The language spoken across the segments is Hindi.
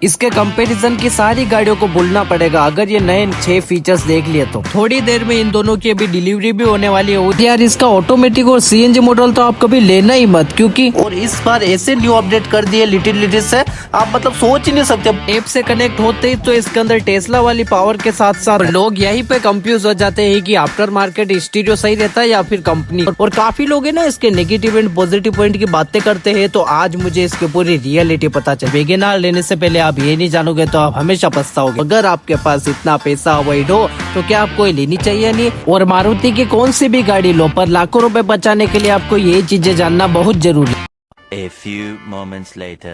इसके कंपैरिजन की सारी गाड़ियों को भूलना पड़ेगा अगर ये नए 6 फीचर्स देख लिए तो। थोड़ी देर में इन दोनों की अभी डिलीवरी भी होने वाली है यार। इसका ऑटोमेटिक और सीएनजी मॉडल तो आप कभी लेना ही मत, क्योंकि और इस बार ऐसे न्यू अपडेट कर दिए लिटिल से आप मतलब सोच ही नहीं सकते। ऐप से कनेक्ट होते ही तो इसके अंदर टेस्ला वाली पावर के साथ साथ लोग यहीं पे कंफ्यूज हो जाते हैं कि आफ्टर मार्केट स्टीरियो सही रहता है या फिर कंपनी। और काफी लोग है ना इसके नेगेटिव एंड पॉजिटिव पॉइंट की बातें करते हैं, तो आज मुझे इसकी पूरी रियलिटी पता चल। वेगेनार लेने से पहले आप ये नहीं जानोगे तो आप हमेशा पछताओगे। अगर आपके पास इतना पैसा अवॉइड हो तो क्या आपको ये लेनी चाहिए नहीं। और मारुति की कौन सी भी गाड़ी लो, पर लाखों रुपए बचाने के लिए आपको ये चीजें जानना बहुत जरूरी है। A few moments later.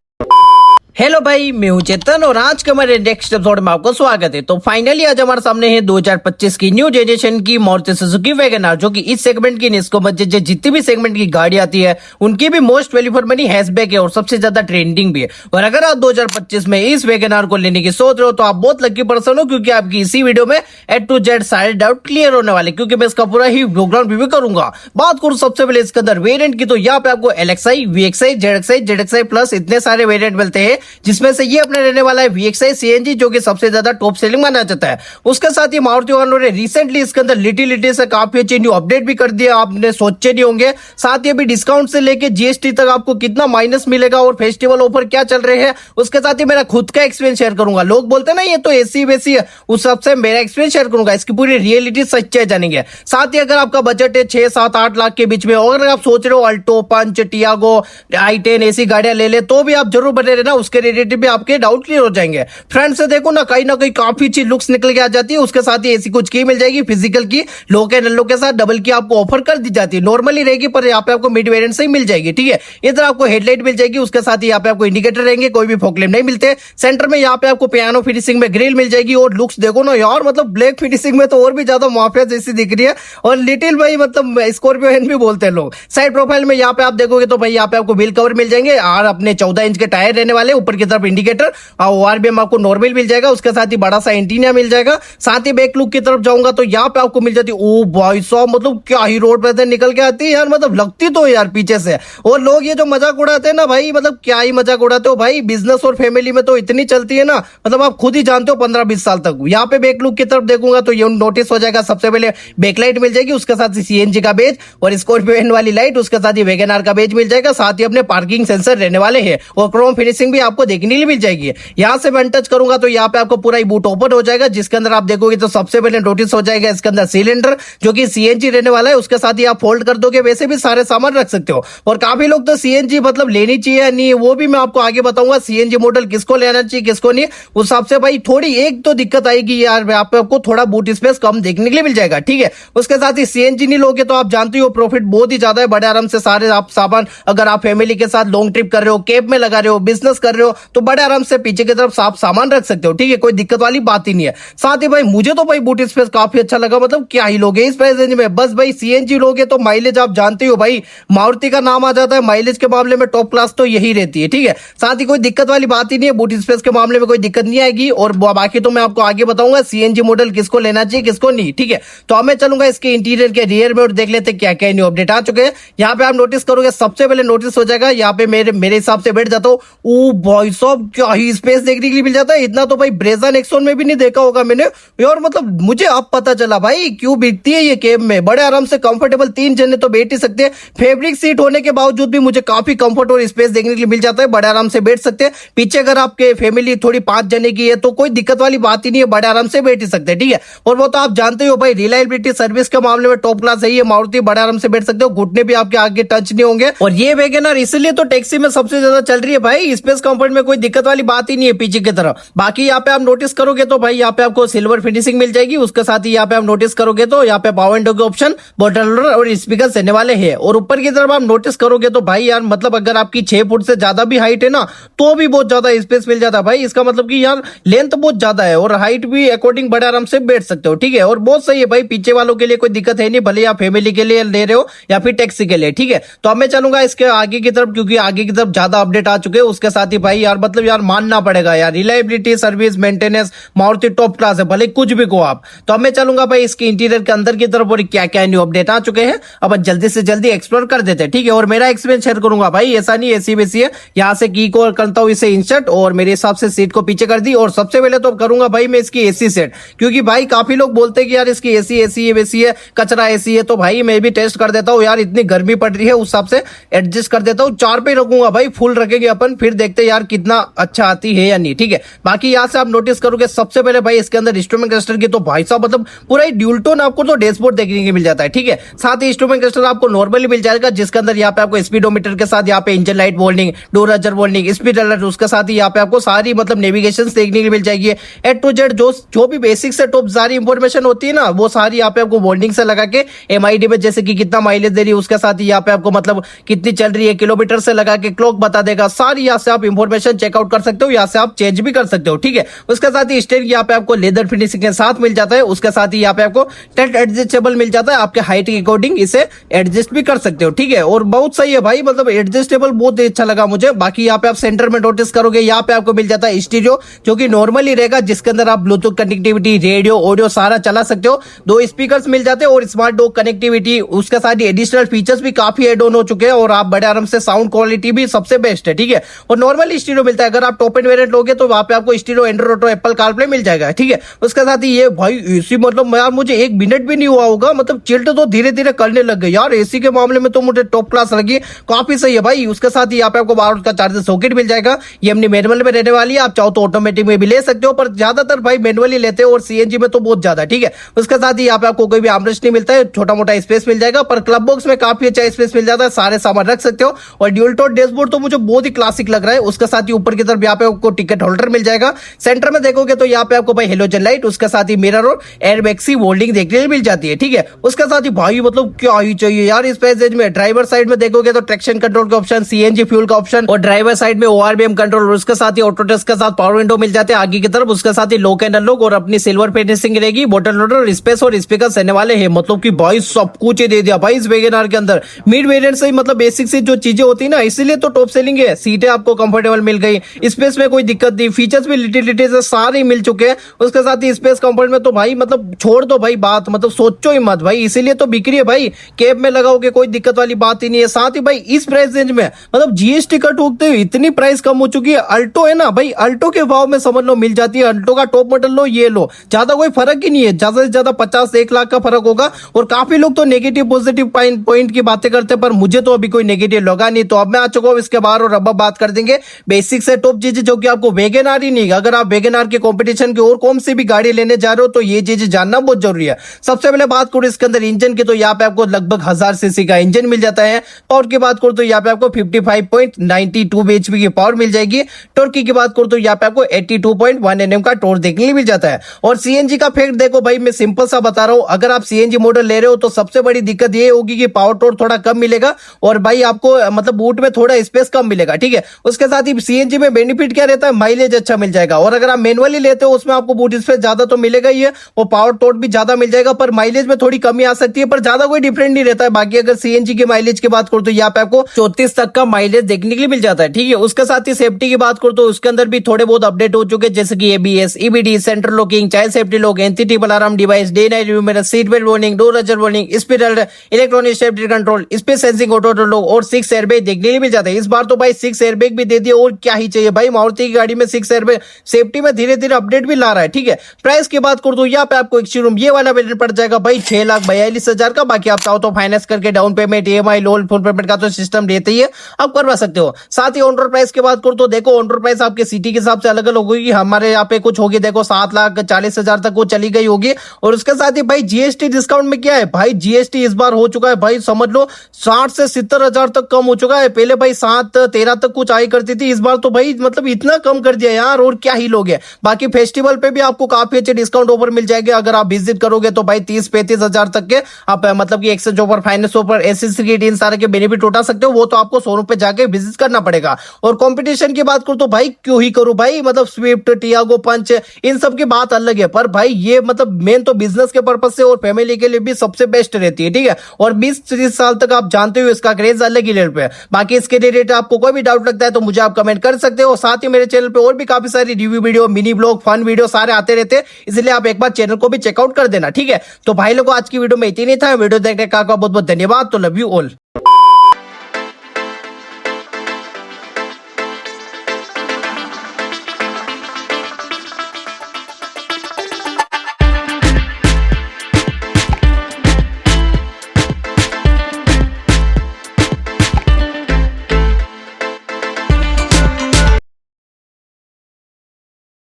Hello भाई, मैं हूं चेतन और आज के हमारे नेक्स्ट एपिसोड में आपको स्वागत है। तो फाइनली आज हमारे सामने है 2025 की न्यू जनरेशन की मारुति सुजुकी वैगनआर, जो कि इस सेगमेंट की इसको बजट जितनी भी सेगमेंट की गाड़ी आती है उनकी भी most value for money hatchback है और सबसे ज्यादा ट्रेंडिंग भी है। और अगर आप 2025 में इस वैगनआर को लेने की सोच रहे हो तो आप बहुत लकी पर्सन हो, क्योंकि आपकी इसी वीडियो में A to Z सारे डाउट क्लियर होने वाले, क्योंकि मैं इसका पूरा ही बैकग्राउंड रिव्यू करूंगा। बात करूं सबसे पहले इसके अंदर वेरिएंट की, तो यहाँ पे आपको LXi, VXi, ZXi, ZXi plus इतने सारे वेरिएंट मिलते हैं, जिसमें से ये अपने रहने वाला है VXi CNG, जो कि सबसे ज्यादा टॉप सेलिंग माना जाता है। उसके साथ ही मारुति वालों ने रिसेंटली इसके अंदर लिटिल से काफी अच्छी न्यू अपडेट भी कर दिया, आपने सोचे नहीं होंगे। साथ ही अभी डिस्काउंट से लेके GST तक आपको कितना माइनस मिलेगा और फेस्टिवल ऑफर क्या चल रहे हैं, उसके साथ ही मेरा खुद का एक्सपीरियंस शेयर करूंगा। लोग बोलते हैं ना ये तो एसी वैसी है, उस सबसे मेरा एक्सपीरियंस शेयर करूंगा, इसकी पूरी रियलिटी सच्चाई जानेंगे। साथ ही अगर आपका बजट है 6, 7, 8 लाख के बीच में और अगर आप सोच रहे हो अल्टो, पंच, टियागो, i10 ऐसी गाड़ियां ले ले, तो भी आप जरूर बने रहना, उसके रिलेटेड भी आपके डाउट क्लियर हो जाएंगे। फ्रंट से देखो ना कहीं काफी अच्छी लुक्स निकल के आ जाती है। उसके साथ ही ऐसी कुछ की मिल जाएगी फिजिकल की, लो के नल्लो के साथ डबल की आपको ऑफर कर दी जाती है। नॉर्मली रहेगी पर यहाँ पे आपको मिड वेरिएंट से ही मिल जाएगी, ठीक है। इधर आपको हेडलाइट मिल जाएगी, उसके साथ ही यहाँ पे आपको इंडिकेटर रहेंगे, कोई भी फॉग लैंप नहीं मिलते। सेंटर में यहाँ पे आपको पियानो फिनिशिंग में ग्रिल मिल जाएगी और लुक्स देखो ना यार, मतलब ब्लैक फिनिशिंग में तो और भी ज्यादा माफिया जैसी दिख रही है। और लिटिल भाई मतलब स्कॉर्पियो एन भी बोलते हैं लोग। साइड प्रोफाइल में यहाँ पे आप देखोगे तो भाई यहाँ पे आपको व्हील कवर मिल जाएंगे और अपने 14 इंच के टायर रहने वाले, ऊपर की तरफ इंडिकेटर और ORBM आपको नॉर्मल मिल जाएगा। उसके साथ ही बड़ा सा एंटीना मिल जाएगा। साथ ही बैक लुक की तरफ जाऊंगा तो यहाँ पे आपको मिल जाती है, ओ भाई साहब मतलब क्या ही रोड पे से निकल के आती है यार, मतलब लगती तो यार पीछे से। और लोग ये जो मजाक उड़ाते हैं ना भाई, मतलब क्या ही मजाक उड़ाते हो भाई, बिजनेस और फैमिली में तो इतनी चलती है ना, मतलब आप खुद ही जानते हो 15-20 साल तक। यहाँ पे बैक लुक की तरफ देखूंगा तो ये नोटिस हो जाएगा, सबसे पहले बैकलाइट मिल जाएगी, उसके साथ ही CNG का बेज और स्कॉर्पियो एन वाली लाइट, उसके साथ ही वैगनआर का बेज मिल जाएगा। साथ ही अपने पार्किंग सेंसर रहने वाले हैं और क्रोम फिनिशिंग भी आपको देखने के लिए मिल जाएगी। यहाँ से मैं टच करूंगा तो यहाँ पे आपको पूरा ही बूट ओपन हो जाएगा, जिसके अंदर आप देखोगे तो सबसे पहले नोटिस हो जाएगा इसके अंदर सिलेंडर, जो कि CNG रहने वाला है। उसके साथ ही आप फोल्ड कर दोगे, वैसे भी सारे सामान रख सकते हो। और काफी लोग तो CNG मतलब लेनी चाहिए या नहीं, वो भी मैं आपको आगे बताऊंगा। CNG मॉडल किसको लेना चाहिए किसको नहीं, उस हिसाब से भाई थोड़ी एक तो दिक्कत आएगी यार, आपको थोड़ा बूट स्पेस कम देखने के लिए मिल जाएगा, ठीक है। उसके साथ ही CNG नहीं लोगे तो आप जानते हो प्रॉफिट बहुत ही ज्यादा है, बड़े आराम से सारे आप सामान, अगर आप फैमिली के साथ लॉन्ग ट्रिप कर रहे हो, कैब में लगा रहे हो, बिजनेस कर रहे हो, तो बड़े आराम से पीछे की तरफ आप सामान रख सकते हो, ठीक है, कोई दिक्कत वाली बात ही नहीं है। साथ ही भाई मुझे तो भाई बूट स्पेस काफी अच्छा लगा, मतलब क्या ही लोगे इस प्राइस रेंज में। बस भाई CNG लोगे तो माइलेज आप जानते हो भाई, मारुति का नाम आ जाता है माइलेज के मामले में टॉप क्लास तो यही रहती है, ठीक है। साथ ही कोई दिक्कत वाली बात ही नहीं है, बूट स्पेस के मामले में कोई दिक्कत नहीं आएगी। और बाकी तो मैं आपको आगे बताऊंगा CNG मॉडल किसको लेना चाहिए किसको नहीं, ठीक है। तो अब मैं चलूंगा इसके इंटीरियर के रियर में और देख लेते क्या क्या न्यू अपडेट आ चुके हैं। यहाँ पे आप नोटिस करोगे, सबसे पहले नोटिस हो जाएगा यहाँ पे मेरे हिसाब से बैठ जाता हूँ, ओ भाई साहब क्या ही स्पेस देखने के लिए मिल जाता है। इतना तो भाई ब्रेजा नेक्सॉन में भी नहीं देखा होगा मैंने यार, मतलब मुझे अब पता चला भाई क्यों बिकती है ये कैब में। बड़े आराम से कंफर्टेबल 3 जने तो बैठ ही सकते हैं, फैब्रिक सीट होने के बावजूद भी मुझे काफी कंफर्ट और स्पेस देखने के लिए मिल जाता है, बड़े आराम से बैठ सकते हैं। पीछे अगर आपके फैमिली थोड़ी 5 जने की है तो कोई दिक्कत वाली बात ही नहीं है, बड़े आराम से बैठ ही सकते हैं, ठीक है। और वो तो आप जानते हो भाई रिलायबिलिटी सर्विस के मामले में टॉप क्लास है ये मारुति, बड़े आराम से बैठ सकते हो, घुटने भी आपके आगे टच नहीं होंगे। और ये वैगनआर इसलिए तो टैक्सी में सबसे ज्यादा चल रही है भाई, स्पेस कंफर्ट में कोई दिक्कत वाली बात ही नहीं है पीछे की तरफ। बाकी यहाँ पे आप नोटिस करोगे तो भाई यहाँ पे आपको सिल्वर फिनिशिंग मिल जाएगी। उसके साथ ही यहाँ पे आप नोटिस करोगे तो यहाँ पे पावर विंडो के ऑप्शन, बॉटल होल्डर और स्पीकर रहने वाले हैं। और ऊपर की तरफ आप नोटिस करोगे तो भाई यार मतलब अगर आपकी 6 फुट से ज्यादा भी हाइट है ना तो भी बहुत ज्यादा स्पेस मिल जाता है भाई। इसका मतलब कि यार लेंथ बहुत ज्यादा है और हाइट भी अकॉर्डिंग बड़े आराम से बैठ सकते हो, ठीक है। और बहुत सही है भाई, पीछे वालों के लिए कोई दिक्कत है नहीं, भले आप फैमिली के लिए ले रहे हो या फिर टैक्सी के लिए, ठीक है। तो अब मैं चलूंगा इसके आगे की तरफ, क्योंकि आगे की तरफ ज्यादा अपडेट आ चुके हैं। उसके साथ ही भाई यार मतलब यार मानना पड़ेगा यार, reliability service maintenance Maruti top class है, भले कुछ भी को आप। तो अब मैं चलूंगा भाई इसके इंटीरियर के अंदर की तरफ और क्या क्या न्यू अपडेट आ चुके हैं अब जल्दी से जल्दी एक्सप्लोर कर देते हैं, ठीक है। और मेरा एक्सपीरियंस शेयर करूंगा भाई, ऐसा नहीं एसी वैसी है, यहाँ से की को करता हूँ इसे इंसर्ट और मेरे हिसाब से सीट को पीछे कर दी। और सबसे पहले तो करूंगा भाई मैं इसकी एसी सेट, क्योंकि भाई काफी लोग बोलते हैं कि यार इसकी एसी एसी है वैसी है, कचरा एसी है। तो भाई मैं भी टेस्ट कर देता हूँ यार, इतनी गर्मी पड़ रही है उस हिसाब से एडजस्ट कर देता हूँ। 4 पे रखूंगा भाई, फुल रखेंगे अपन, फिर देखते हैं यार कितना अच्छा आती है या नहीं, ठीक है। बाकी यहाँ से आप नोटिस करोगे सबसे पहले भाई इसके अंदर इंस्ट्रूमेंट क्लस्टर की तो भाई साहब मतलब पूरा ही ड्यूल टोन आपको तो डैशबोर्ड देखने को मिल जाता है, ठीक है। साथ ही इंस्ट्रूमेंट क्लस्टर आपको नॉर्मली मिल जाएगा, जिसके अंदर यहाँ पे आपको स्पीडोमीटर के साथ यहाँ पे engine light warning, door ajar warning, speed alert, उसके साथ ही यहाँ पे आपको सारी मतलब नेविगेशन देखने को मिल जाएगी। ए टू जेड जो भी बेसिक से टॉप सारी इंफॉर्मेशन होती है ना, वो सारी यहाँ पे आपको वार्निंग से लगा के एमआईडी में जैसे कि कितना माइलेज दे रही है, उसके साथ ही यहाँ पे आपको मतलब कितनी चल रही है किलोमीटर से लगा के क्लॉक बता देगा। सारी यहाँ से आप इंफॉर्मेशन चेकआउट कर सकते हो, यहाँ से आप चेंज भी कर सकते हो, ठीक है। उसके साथ ही स्टीयरिंग यहाँ पे आपको लेदर फिनिशिंग के साथ मिल जाता है। उसके साथ ही यहाँ पे आपको टेल्ट एडजस्टेबल मिल जाता है, आपके हाइट के अकॉर्डिंग इसे एडजस्ट भी कर सकते हो, ठीक है। और बहुत सही है भाई, मतलब एडजस्टेबल बहुत ही अच्छा लगा मुझे। बाकी यहाँ पे आप सेंटर में नोटिस करोगे यहाँ पे आपको मिल जाता है स्टीरियो, जो कि नॉर्मली रहेगा, जिसके अंदर आप ब्लूटूथ कनेक्टिविटी, रेडियो, ऑडियो सारा चला सकते हो। 2 स्पीकर्स मिल जाते हैं और स्मार्ट डोर कनेक्टिविटी, उसके साथ ही एडिशनल फीचर्स भी काफी एड ऑन हो चुके हैं और आप बड़े आराम से साउंड क्वालिटी भी सबसे बेस्ट है, ठीक है। और नॉर्मल स्टीरियो मिलता है, अगर आप टॉप एंड वेरिएंट लोगे तो वहां पे आपको stereo, Android auto, Apple CarPlay मिल जाएगा, ठीक है। उसके साथ ही ये भाई एसी मतलब यार मुझे 1 मिनट भी नहीं हुआ होगा, मतलब चिल्ट तो धीरे धीरे करने लग गए यार, एसी के मामले में तो मुझे टॉप क्लास लगी, काफी सही है भाई। उसके साथ ही यहाँ पे आपको 12 का चार्जर सॉकेट मिल जाएगा, ये अपनी मैनुअल में रहने वाली है, आप चाहो तो ऑटोमेटिक में भी ले सकते हो, पर ज्यादातर भाई मैनुअली लेते हो और सीएनजी में तो बहुत ज्यादा, ठीक है। उसके साथ ही यहाँ पे आपको कोई भी आर्मरेस्ट नहीं मिलता है, छोटा मोटा स्पेस मिल जाएगा, पर क्लब बॉक्स में काफी अच्छा स्पेस मिल जाता है, सारे सामान रख सकते हो। और ड्यूल टोन डैशबोर्ड तो मुझे बहुत ही क्लासिक लग रहा है। उसके साथ ही ऊपर की तरफ यहाँ पे आपको टिकट होल्डर मिल जाएगा, सेंटर में देखोगे तो यहाँ पे आपको भाई हेलोजन लाइट, उसके साथ ही मिरर और एयरबैग की होल्डिंग देखने को मिल जाती है, ठीक है। उसके साथ ही भाई मतलब क्या ही चाहिए यार इस पैसेज में। ड्राइवर साइड में देखोगे तो ट्रैक्शन कंट्रोल का ऑप्शन, सीएनजी फ्यूल का ऑप्शन, और ड्राइवर साइड में ओआरबीएम कंट्रोल, उसके साथ ही ऑटो डस्ट के साथ पावर विंडो मिल जाते हैं आगे की तरफ। उसके साथ ही लॉक एंड अनलॉक और अपनी सिल्वर फिनिशिंग रहेगी, बॉटल लोडर, स्पेस और स्पीकर रहने वाले हैं। मतलब कि भाई सब कुछ दे दिया भाई इस वैगनआर के अंदर। मिड वेरिएंट से ही मतलब बेसिक से जो चीजें होती है ना, इसीलिए तो टॉप सेलिंग है। सीटें आपको कंफर्टेबल मिल गई, स्पेस में कोई दिक्कत नहीं, फीचर्स भी लिटिलिटी से सारे मिल चुके हैं। उसके साथ ही स्पेस कंफर्ट में तो भाई मतलब छोड़ दो भाई बात, मतलब सोचो ही मत भाई, इसीलिए तो बिक्री है भाई। कैब में लगाओगे कोई दिक्कत वाली बात ही नहीं है। साथ ही भाई इस प्राइस रेंज में मतलब जीएसटी कट होते हुए इतनी प्राइस कम हो चुकी है। अल्टो है ना भाई, अल्टो के भाव में समझ लो मिल जाती है, अल्टो का टॉप मॉडल लो ये लो, ज्यादा कोई फर्क ही नहीं है, ज्यादा से ज्यादा 50-1 लाख का फर्क होगा। और काफी लोग तो नेगेटिव पॉजिटिव पॉइंट की बातें करते हैं, पर मुझे तो अभी कोई नेगेटिव लगा नहीं। तो अब मैं आ चुका हूं इसके बाहर और अब बात कर देंगे बेसिक से टॉप चीजें जो कि आपको वैगनआर ही नहीं, अगर आप वैगनआर के कंपटीशन की और कौन सी भी गाड़ी लेने जा रहे हो तो ये चीजें जानना बहुत जरूरी है। सबसे पहले बात करूं इसके अंदर इंजन की, तो यहाँ पे आपको लगभग 1000 सीसी का इंजन मिल जाता है। पावर की बात करूं तो यहाँ पे आपको 55.92 bhp की पावर मिल जाएगी। टॉर्क की बात करूं तो यहाँ पे आपको 82.1 Nm का टॉर्क देखने को मिल जाता है। और सीएनजी का फैक्ट देखो भाई, मैं सिंपल सा बता रहा हूं, अगर आप सीएनजी मॉडल ले रहे हो तो सबसे बड़ी दिक्कत ये होगी कि पावर टॉर्क थोड़ा कम मिलेगा और भाई आपको मतलब बूट में थोड़ा स्पेस कम मिलेगा, ठीक है। उसके साथ ही सीएनजी में बेनिफिट क्या रहता है, माइलेज अच्छा मिल जाएगा। और अगर आप मैनुअली लेते हो उसमें आपको बूट स्पेस ज्यादा तो मिलेगा ही है, वो पावर टॉर्क भी ज्यादा मिल जाएगा, पर माइलेज में थोड़ी कमी आ सकती है, पर ज्यादा कोई डिफरेंट नहीं रहता है। बाकी अगर सीएनजी के माइलेज की बात करूं तो यहाँ पे आपको 34 तक का माइलेज देखने के लिए मिल जाता है, ठीक है। उसके साथ ही सेफ्टी की बात करूं तो उसके अंदर भी थोड़े बहुत अपडेट हो चुके हैं, जैसे कि ABS, EBD, central locking, child safety lock, anti triple alarm device, day night view mirror, seat belt warning, door ajar warning, speed alert, electronic stability control, space sensing auto lock और 6 एयरबैग देखने के लिए मिल जाता है। इस बार तो भाई 6 एयरबैग भी दे दिए, और क्या ही चाहिए भाई। मारुति की गाड़ी में 6 एयरबैग सेफ्टी में धीरे धीरे अपडेट भी ला रहा है, ठीक है। प्राइस की बात करूं तो यहाँ पे आपको एक शोरूम ये वाला वेरिएंट पड़ जाएगा भाई 6,42,000 का। बाकी आप चाहो तो फाइनेंस करके down payment, EMI, loan, full payment का तो सिस्टम रहता ही है, आप करवा सकते हो। साथ ही ऑन रोड प्राइस की बात करूं तो देखो ऑन रोड प्राइस आपके सिटी के हिसाब से अलग अलग होगी। हमारे यहाँ पे कुछ होगी देखो 7,40,000 तक वो चली गई होगी। और उसके साथ ही भाई जीएसटी डिस्काउंट में क्या है भाई, जीएसटी इस बार हो चुका है भाई समझ लो 60 से 70,000 तक कम हो चुका है। पहले भाई 7-13 तक कुछ आई करती थी, इस बार तो भाई मतलब इतना कम कर दिया यार, और क्या ही लोग हैं। बाकी फेस्टिवल पे भी आपको काफी अच्छे डिस्काउंट ऑफर मिल जाएंगे, अगर आप विजिट करोगे तो भाई 30-35,000 तक के आप मतलब कि exchange offer, finance offer, SSC के इन सारे के बेनिफिट उठा सकते हो। वो तो आपको शोरूम पे जाके विजिट करना पड़ेगा। और कंपटीशन की बात करूं तो भाई क्यों ही करूं भाई, मतलब स्विफ्ट, टियागो, पंच, इन सब की बात अलग है, पर भाई ये मतलब मेन तो बिजनेस के पर्पज से और फैमिली के लिए भी सबसे बेस्ट रहती है, ठीक है। और 20-30 साल तक आप जानते हो इसका क्रेज अलग ही लेवल पे है। बाकी इसके रिलेटेड आपको कोई भी डाउट लगता है तो मुझे आप आप कमेंट कर सकते हो। साथ ही मेरे चैनल पे और भी काफी सारी review video, mini blog, fun video सारे आते रहते हैं, इसलिए आप एक बार चैनल को भी चेकआउट कर देना, ठीक है। तो भाई लोगों, आज की वीडियो में इतनी था। वीडियो देखने का बहुत बहुत धन्यवाद। तो लव यू ऑल।